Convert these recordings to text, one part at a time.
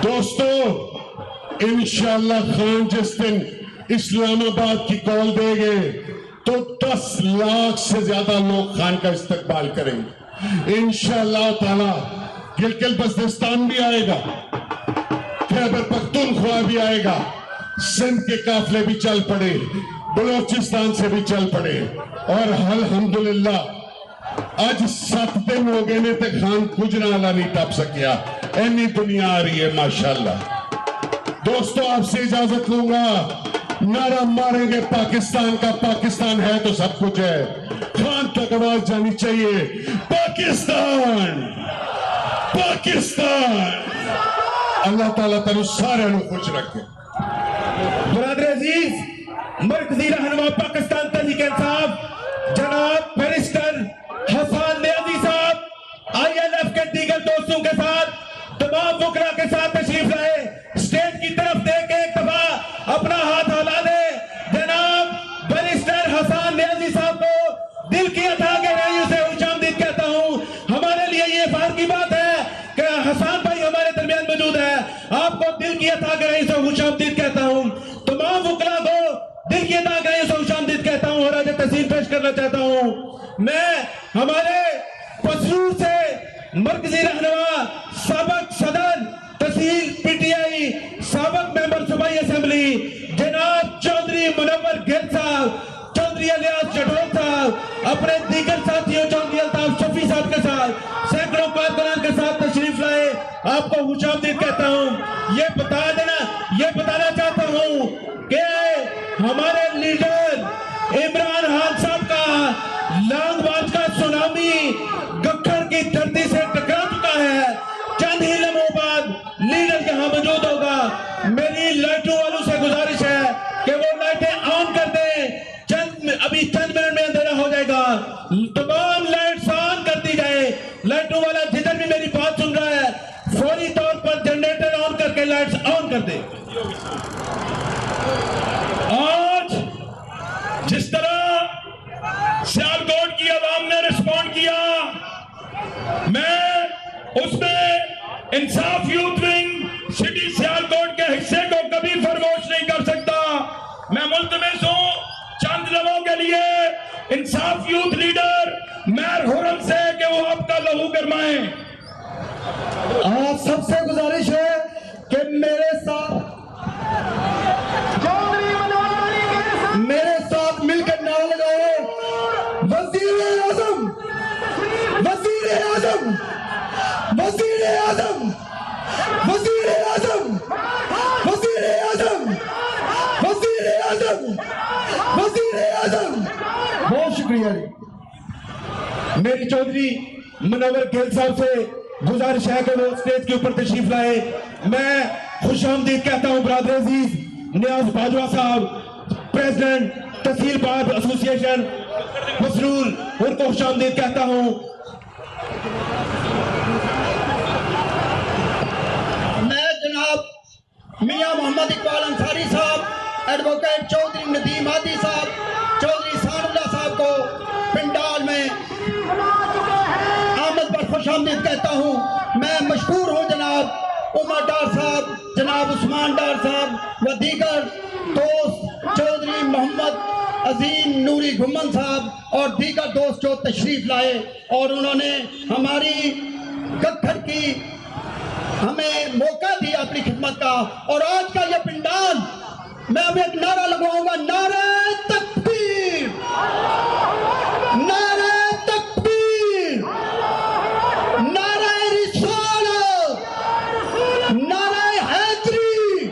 दोस्तों इंशाअल्लाह खान जिस दिन इस्लामाबाद की कॉल देंगे तो 10 लाख से ज्यादा लोग खान का इस्तकबाल करेंगे इंशाअल्लाह ताला। गिलगित बल्तिस्तान भी आएगा, खैबर पख्तूनख्वा भी आएगा, सिंध के काफिले भी चल पड़े, बलोचिस्तान से भी चल पड़े और अल्हम्दुलिल्लाह आज 7 दिन हो गए ने ते खान गुजराला नहीं टप सकिया, ऐनी दुनिया आ रही है माशाल्लाह। दोस्तों आपसे इजाजत लूंगा, नारा मारेंगे पाकिस्तान का, पाकिस्तान है तो सब कुछ है। खान तक आवाज जानी चाहिए, पाकिस्तान पाकिस्तान। अल्लाह ताला तेन सारे खुश रखे। बरादर अजीज मरकजी रहनुमा पाकिस्तान तहरीक इंसाफ जनाब बैरिस्टर हसन नियाज़ी साहब INF के दीगर दोस्तों के साथ तमाम वुकरा के साथ तशरीफ लाए, स्टेज की तरफ देख के एक दफा अपना हाथ हिला दे। जनाब बैरिस्टर हसन नियाज़ी साहब को दिल की अता गहराइयों से खुशामदीद कहता हूँ। हमारे लिए ये फख्र की बात है कि हसन भाई हमारे दरमियान मौजूद है। आपको दिल की अता गहराइयों से खुशामदीद कहता हूँ। तमाम वुकरा को दिल की अता गहराइयों से खुशामदीद कहता हूँ और आज तहसील पेश करना चाहता हूँ। मैं हमारे पसरूर से मरकजी रहनुमा साबक सदर तहसील PTI साबक मेंबर सूबाई असेंबली जनाब चौधरी मुनव्वर गिल साहब, चौधरी इलियास चटोल साहब, अपने दीगर साथियों चौधरी अल्ताफ शफी साहब के साथ सैकड़ों कारकुनान के साथ तशरीफ लाए। आपको खुशामदीद कहता हूँ। ये बताना चाहता हूँ कि हमारे लीडर इमरान खान साहब का लांगबाज का सुनामी गखर की धरती से टकरा चुका है। चंद ही लम्हों बाद लीडर यहाँ मौजूद होगा। मेरी लाइटों वालों से गुजारिश है कि वो लाइटें ऑन कर दें। अभी चंद मिनट में अंधेरा हो जाएगा। तमाम लाइट्स ऑन कर दी जाए। लाइटों वाला जिधर भी मेरी बात सुन रहा है फौरी तौर पर जनरेटर ऑन करके लाइट्स ऑन कर दे। आज जिस तरह सियालकोट की आवाम ने रिस्पॉन्ड किया, मैं उसमें इंसाफ यूथ विंग सिटी सियालकोट के हिस्से को कभी फरमोश नहीं कर सकता। मैं मुल्तमिस हूं चंद लम्हों के लिए इंसाफ यूथ लीडर मेयर हुर्रम से कि वो आपका लहू गरमाएं। आप सबसे गुजारिश है कि मेरे साथ मिलकर नारा लगाओ, वजीर आजम वजीर आजम वजीर आजम वजीर आजम वजीर आजम वजीर आजम वजीर आजम। बहुत शुक्रिया जी। मेरी चौधरी मुनव्वर गिल साहब से गुजारिश है कि वो स्टेज के ऊपर तशरीफ लाए। मैं खुशामदीद कहता हूं बरादर अजीज नियाज बाजवा साहब, प्रेसिडेंट तहसील बार एसोसिएशन मसरूर, उनको खुशामदीद कहता हूं। मैं जनाब मियां मोहम्मद इकबाल अंसारी साहब, एडवोकेट चौधरी नदीम आदि साहब, चौधरी सानुल्लाह साहब को पिंडाल में आमद पर खुशामदीद कहता हूँ। मैं मशहूर हूँ जनाब उमर डार साहब, जनाब उस्मान डार साहब व दीगर दोस्त, चौधरी मोहम्मद अजीम नूरी घुमन साहब और दीगर दोस्त जो तशरीफ लाए और उन्होंने हमारी गखर की हमें मौका दिया अपनी खिदमत का। और आज का यह पिंडाल मैं अब एक नारा लगवाऊंगा, नारे तकबीर, नारे तकबीर, नारे रिसालत, नारे हैदरी।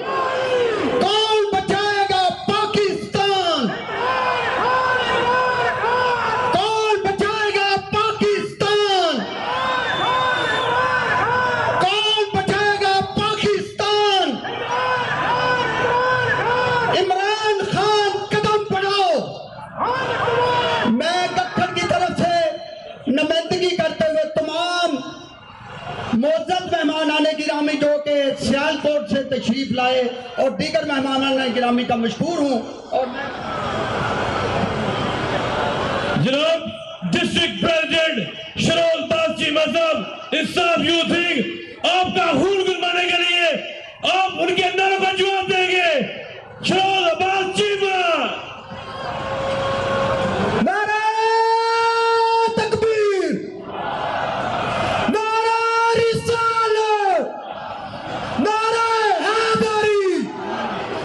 कौन बचाएगा पाकिस्तान, कौन बचाएगा पाकिस्तान, कौन बचाएगा पाकिस्तान। इमरान खान कदम बढ़ाओ। मैं गखर की तरफ से नुमाइंदगी करते हुए तमाम मोअज़्ज़ज़ मेहमान आने गिरामी जो के सियालकोट से तशरीफ लाए और दीगर मेहमान आने गिरामी का मशहूर हूँ। और मैं जनाब डिस्ट्रिक्ट प्रेसिडेंट शरोल ताजी मजहब इंसाफ यूथ विंग आपका खून गुरमाने के लिए अब उनके नारों का जवाब देंगे। शाहबाज चीमा। नारा तकबीर, नारा रिसालत, नारा हैदरी।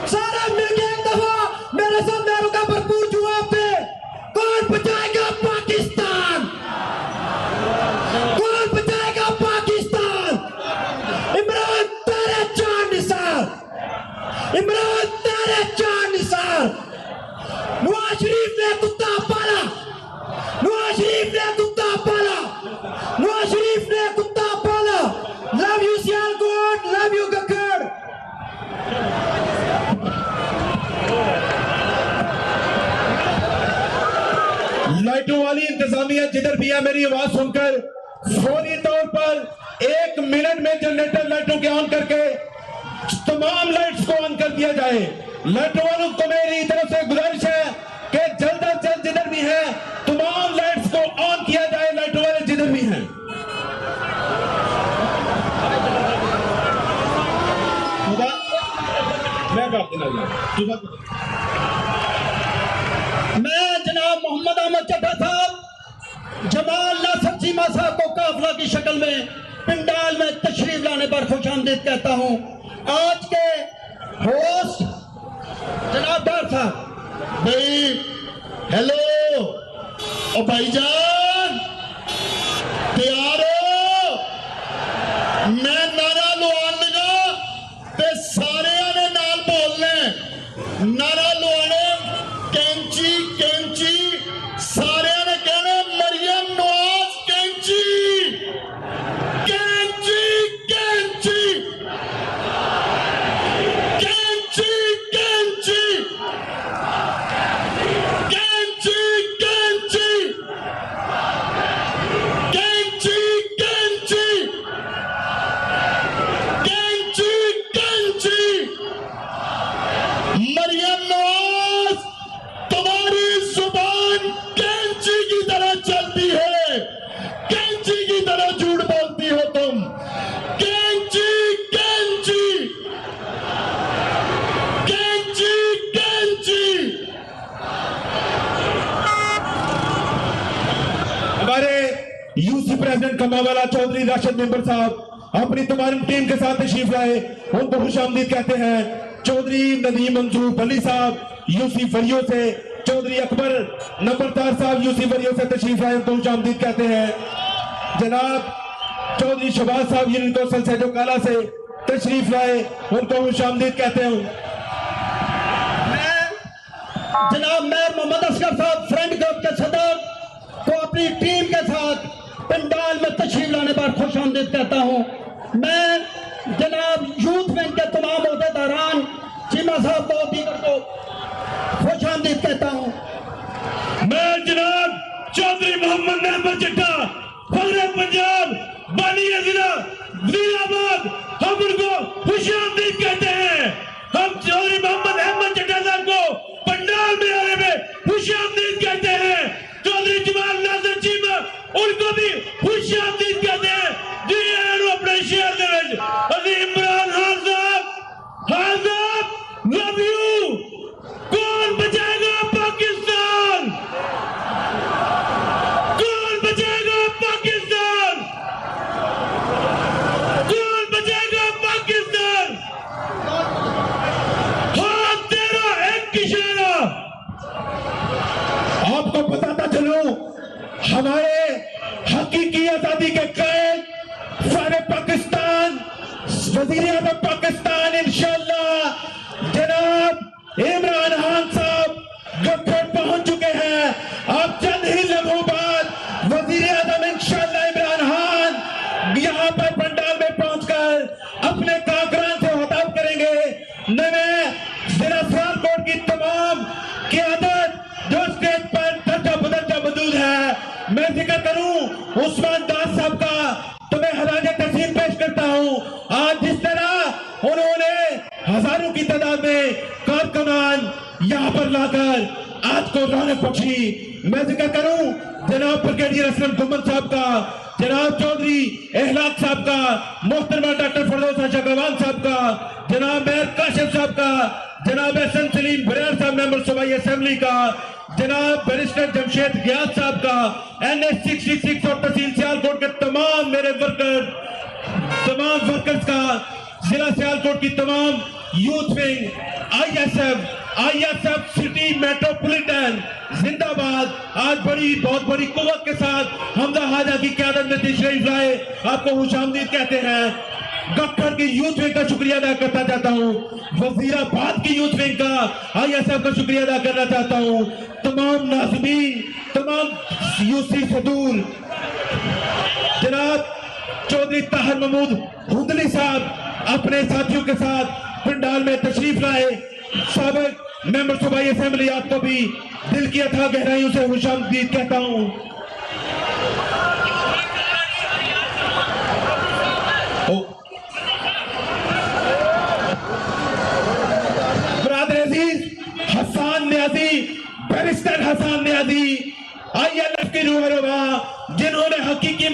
सारे मिलके एक दफा मेरे साथ नारों का भरपूर जवाब दे। कौन बचाएगा पाकिस्तान? कौन बचाएगा पाकिस्तान? इमरान तेरे चार निसार, इमरान तेरे चार निसार। नवाज शरीफ ने कुत्ता पाला, नवाज शरीफ ने कुत्ता पाला, नवाज शरीफ ने कुत्ता पाला। Love you Sialkot, love you Gakhar. लाइटों वाली इंतजामिया जिधर भी है, मेरी आवाज सुनकर फौरी तौर पर 1 मिनट में जनरेटर लाइटों के ऑन करके तमाम लाइट्स को ऑन कर दिया जाए। लाइटों वालों को मेरी तरफ से गुजारिश है कि जल्द अज जल्द जिधर भी है तमाम लाइट्स को ऑन किया जाए। लाइटों वाले जिधर भी हैं, मैं जनाब मोहम्मद अहमद चड्ढा साहब, जमाल नासिर चीमा साहब को काफिला की शक्ल में पिंडाल में तशरीफ लाने पर खुशामदीद कहता हूं। आज के होस्ट जनाब डार साहब। भाई हेलो ओ भाईजान तैयार हो? मैं नारा लवान लगा ते सारे ने नाल बोलना है। नारा लवाने कैंची कैंची, सारे ने कहना मरियम नवाज कैंची कैंची कैंची कैंची कैंची कैंची कैंची कैंची कैंची कैंची कैंची। मरियम नवाज तुम्हारी जुबान कैंची की तरह चलती है, कैंची की तरह झूठ बोलती हो तुम। कैंची कैंची कैंची कैंची। हमारे यूसी प्रेसिडेंट कमावाला चौधरी राशिद मेंबर साहब अपनी तमाम टीम के साथ तशरीफ लाए, उनको खुशामदीद कहते हैं। चौधरी नदीम मंसूर अली साहब यूसी फरियो से, चौधरी अकबर नंबरदार साहब यूसी फरियो से तशरीफ लाए, उनको खुशामदीद कहते हैं। जनाब चौधरी शहबाज साहब यूनियन कौंसिल से जो काला से तशरीफ लाए, उनको खुशामदीद कहते हैं। जनाब मैं मोहम्मद असगर साहब फ्रेंड ग्रुप के सदर को अपनी टीम के साथ पंडाल में तशरीफ लाने पर खुशामदीद कहता हूं। मैं जनाब यूथ विंग के तमाम अहदेदारान चीमा साहब को दीगर को खुशामदीद कहता हूं। मैं जनाब चौधरी मोहम्मद अहमद चड्ढा फखरे पंजाब बानिया जिला वजीराबाद, हम उनको खुशामदीद कहते हैं। हम चौधरी मोहम्मद अहमद चड्ढा साहब को पंडाल में आने में खुशामदीद कहते हैं। चौधरी जमाल नासिर चीमा उनको भी खुशामदीद कहते हैं। जी अपने शहर के अजी इमरान खान साहब लव यू। कौन बचाएगा पाकिस्तान? कौन बचाएगा पाकिस्तान? कौन बचाएगा पाकिस्तान? हाथ तेरा एक इशारा। आपको बताता चलूं, हमारे हकीकी आजादी के कैद सारे पाकिस्तान, वजीर आज़म पाकिस्तान इंशाअल्लाह जनाब इमरान खान साहब गठर पहुंच चुके हैं। अब चंद ही लम्हों बाद वजीर आज़म इंशाअल्लाह इमरान खान यहां पर पंडाल में पहुंचकर अपने काकरान से खिताब करेंगे। नवे जिला सियालकोट की तमाम क़यादत जो स्टेज पर दर्जा बदर्जा मौजूद है, मैं जिक्र करूं उस्मान दास साहब का, तो मैं हराजे तस्लीम पेश करता हूं। आज जिस तरह उन्होंने हजारों की तादाद में कारकुनान यहां पर लाकर आज को रौनक बख्शी, मैं जिक्र करूं जनाब ब्रिगेडियर असलम गुम्मद साहब का, जनाब चौधरी एहलाक साहब का, मोहतरमा डॉक्टर फरदौस शगवान साहब का, का, जनाब मेयर काशिफ साहब का, जनाब एहसन सलीम बरेर साहब मेंबर सूबाई असेंबली का, जनाब बैरिस्टर जमशेद गियास साहब का, NH 66 और तहसील सियालकोट के तमाम मेरे वर्कर्स का, जिला सियालकोट की तमाम youth wing, ISF city metropolitan जिंदाबाद। आज बहुत बड़ी कुव्वत के साथ हमजा हाजा की क़यादत में तशरीफ लाए, आपको खुशामदीद कहते हैं। गफ्फर की यूथ विंग का शुक्रिया अदा करना चाहता हूँ, वजीराबाद की यूथ विंग का, ISF का शुक्रिया अदा करना चाहता हूँ। तमाम नाज़मीन, तमाम यूसी सदूर, जनाब चौधरी ताहिर महमूद हुदली साहब अपने साथियों के साथ पंडाल में तशरीफ लाए। साबिक मेंबर सूबाई असेंबली, आपको भी दिल की अथाह गहराइयों से खुशामदीद कहता हूँ। हसन न्याजी, बैरिस्टर हसन न्याजी, ILF की रूह जिन्होंने हकीकी